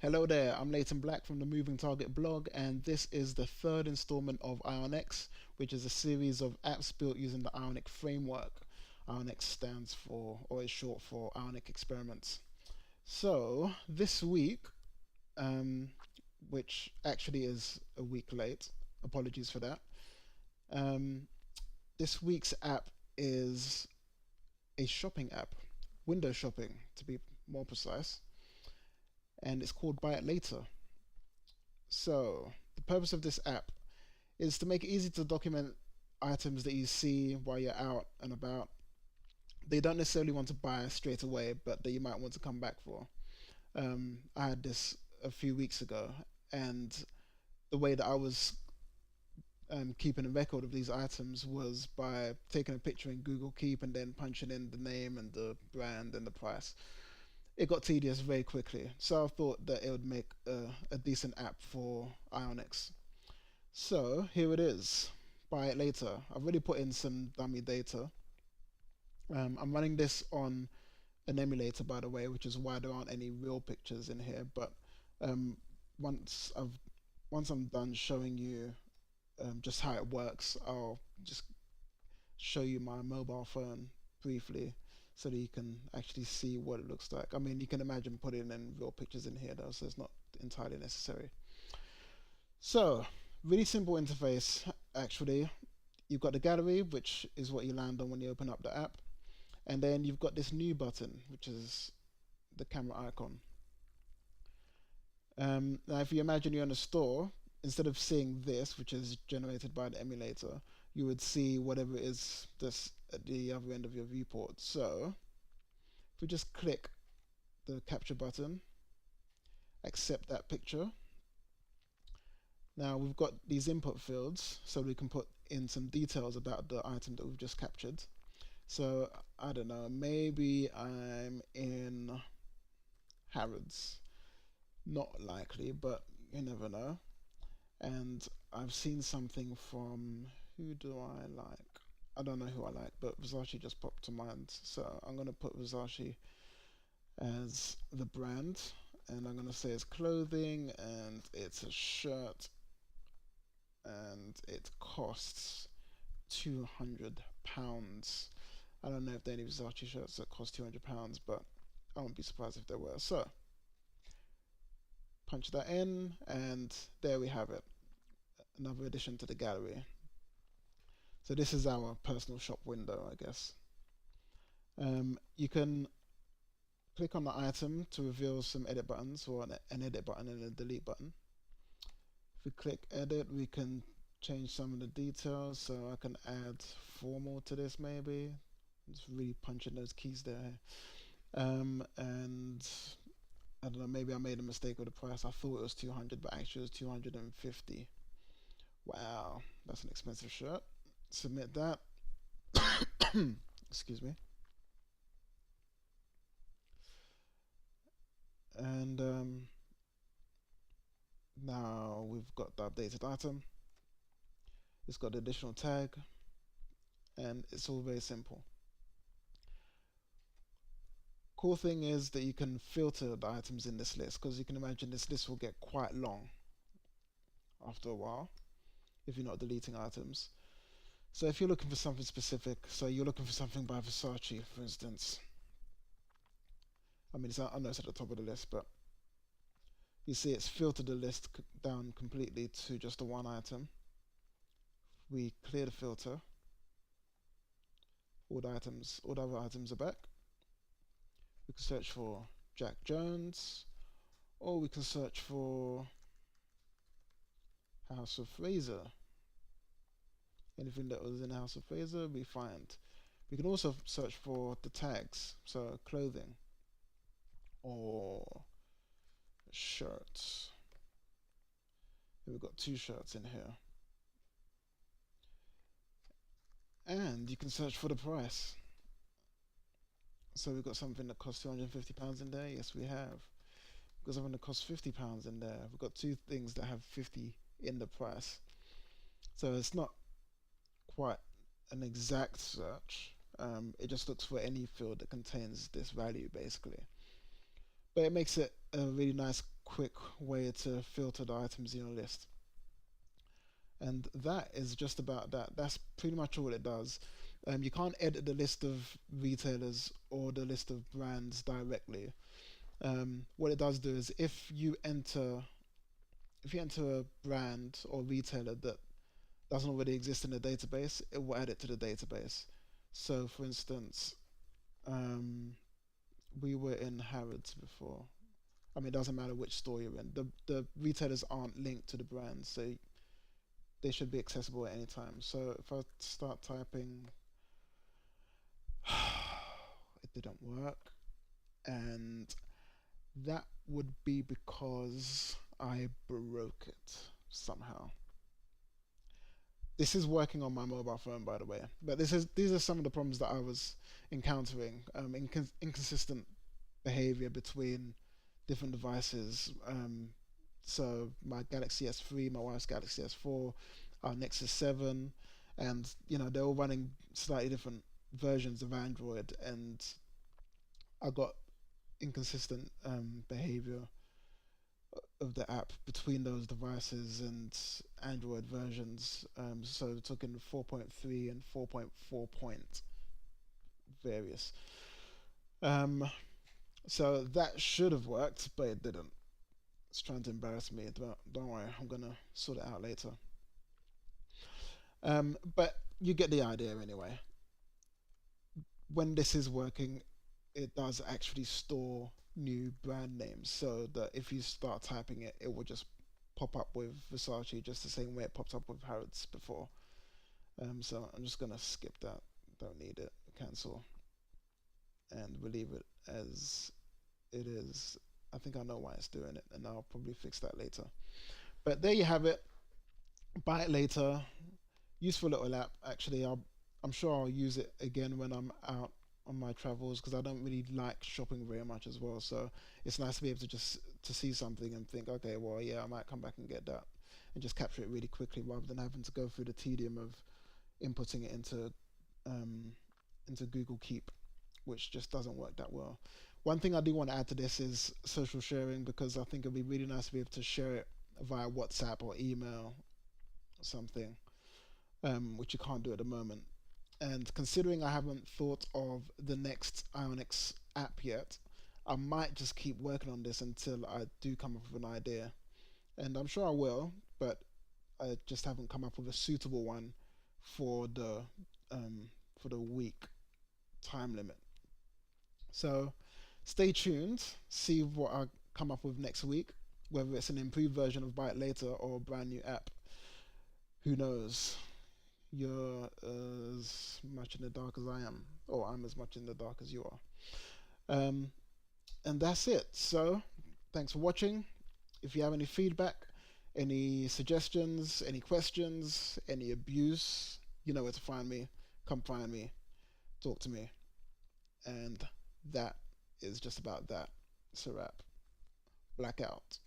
Hello there, I'm Leighton Black from the Moving Target blog, and this is the third installment of IonEx, which is a series of apps built using the Ionic Framework. IonEx stands for, or is short for, Ionic Experiments. So, this week, um, which actually is a week late, apologies for that, um, this week's app is a shopping app, window shopping to be more precise, and it's called Buy It Later. So, the purpose of this app is to make it easy to document items that you see while you're out and about. They don't necessarily want to buy straight away, but that you might want to come back for. I had this a few weeks ago, and the way that I was keeping a record of these items was by taking a picture in Google Keep and then punching in the name and the brand and the price. It got tedious very quickly, so I thought that it would make a decent app for IonEx. So here it is. Buy it later. I've already put in some dummy data. I'm running this on an emulator, by the way, which is why there aren't any real pictures in here. But um, once I've once I'm done showing you just how it works, I'll just show you my mobile phone briefly so that you can actually see what it looks like. I mean, you can imagine putting in real pictures in here though, so it's not entirely necessary. So, really simple interface actually. You've got the gallery, which is what you land on when you open up the app, and then you've got this new button, which is the camera icon. Now, if you imagine you're in a store, instead of seeing this, which is generated by the emulator, you would see whatever it is that's at the other end of your viewport. So, if we just click the capture button, accept that picture. Now we've got these input fields, so we can put in some details about the item that we've just captured. So, I don't know, maybe I'm in Harrods. Not likely, but you never know. And I've seen something from, who do I like? I don't know who I like, but Versace just popped to mind. So I'm going to put Versace as the brand, and I'm going to say it's clothing, and it's a shirt, and it costs £200. I don't know if there are any Versace shirts that cost £200, but I wouldn't be surprised if there were. So punch that in, and there we have it. Another addition to the gallery. So this is our personal shop window, I guess. You can click on the item to reveal some edit buttons, or an edit button and a delete button. If we click edit, we can change some of the details. So I can add formal to this maybe. Just really punching those keys there. And I don't know, maybe I made a mistake with the price. I thought it was 200, but actually it was 250. Wow, that's an expensive shirt. Submit that. Excuse me. And now we've got the updated item. It's got the additional tag, and it's all very simple. Cool thing is that you can filter the items in this list, because you can imagine this list will get quite long after a while if you're not deleting items. So if you're looking for something specific, so you're looking for something by Versace, for instance. I mean, I know it's at the top of the list, but you see it's filtered the list down completely to just the one item. We clear the filter. All the other items are back. We can search for Jack Jones, or we can search for House of Fraser. Anything that was in House of Fraser, we find. We can also search for the tags, so clothing or shirts. We've got 2 shirts in here. And you can search for the price. So we've got something that costs £250 in there. Yes, we have. We've got something that costs £50 in there. We've got 2 things that have 50 in the price. So it's not quite an exact search. It just looks for any field that contains this value, basically. But it makes it a really nice, quick way to filter the items in your list. And that is just about that. That's pretty much all it does. You can't edit the list of retailers or the list of brands directly. What it does do is if you enter a brand or retailer that doesn't already exist in the database, it will add it to the database. So, for instance, um, we were in Harrods before. I mean, it doesn't matter which store you're in. The retailers aren't linked to the brands, so they should be accessible at any time. So if I start typing, it didn't work, and that would be because I broke it somehow. This is working on my mobile phone, by the way, but these are some of the problems that I was encountering. Inconsistent behavior between different devices. So my Galaxy S3, my wife's Galaxy S4, our Nexus 7, and they're all running slightly different versions of Android, and I got inconsistent behavior of the app between those devices and Android versions. So talking 4.3 and 4.4 point various. So that should have worked, but it didn't. It's trying to embarrass me. Don't worry, I'm gonna sort it out later. But you get the idea anyway. When this is working, it does actually store new brand names, so that if you start typing it, it will just pop up with Versace just the same way it popped up with Harrods before. So I'm just gonna skip that. Don't need it. Cancel, and we'll leave it as it is. I think I know why it's doing it, and I'll probably fix that later. But there you have it. Buy it later. Useful little app. Actually, I'm sure I'll use it again when I'm out on my travels, because I don't really like shopping very much as well. So it's nice to be able to just to see something and think, okay, well, yeah, I might come back and get that, and just capture it really quickly rather than having to go through the tedium of inputting it into Google Keep, which just doesn't work that well. One thing I do want to add to this is social sharing, because I think it'd be really nice to be able to share it via WhatsApp or email or something, which you can't do at the moment. And considering I haven't thought of the next IonEx app yet, I might just keep working on this until I do come up with an idea. And I'm sure I will, but I just haven't come up with a suitable one for the week time limit. So stay tuned, see what I come up with next week, whether it's an improved version of Buy It Later or a brand new app. Who knows? You're as much in the dark as I am, or I'm as much in the dark as you are. And that's it. So thanks for watching. If you have any feedback, any suggestions, any questions, any abuse, you know where to find me. Come find me, talk to me. And that is just about that. It's a wrap. Blackout.